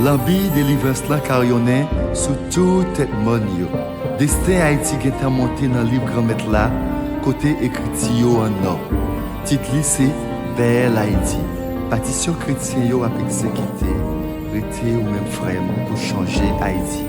L'ambi délivrance là carillonnait sous toute tête monde yo. Destin Haïti qui est monté dans le livre grand maître là, côté écrit yo en or. Titre lycée Belle Haïti. Partition chrétien yo a exécuté. Rete ou même frère pour changer Haïti.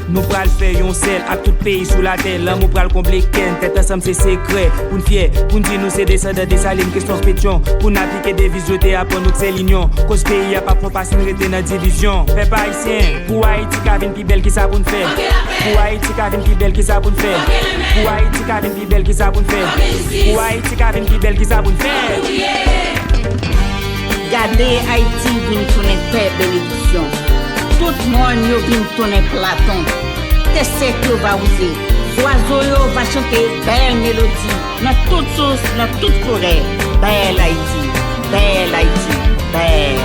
Nous pral faire yon sel à tout pays sous la terre. L'amour pral compliquer, tête ensemble c'est secret. Pour nous fier, pour nous dire nous c'est descendants des salines, question pétion. Pour nous appliquer des visualités à pour nous que c'est l'union. Cause pays a pas pour passer nous rester dans division. Fait pas haïtien, pour Haïti qui vient plus belle qui ça pour nous faire. Pour Haïti qui vient plus belle qui ça pour nous faire. Pour Haïti qui vient plus belle qui ça pour nous faire. Pour Haïti qui vient plus belle qui ça pour nous faire. Gardez Haïti vient tourner paix bénédiction. Tout le monde vient tourner Platon. Qu'est-ce que va user? Oiseau va chanter belle mélodie. Dans toute source, dans toute forêt. Belle Haïti, belle Haïti, belle.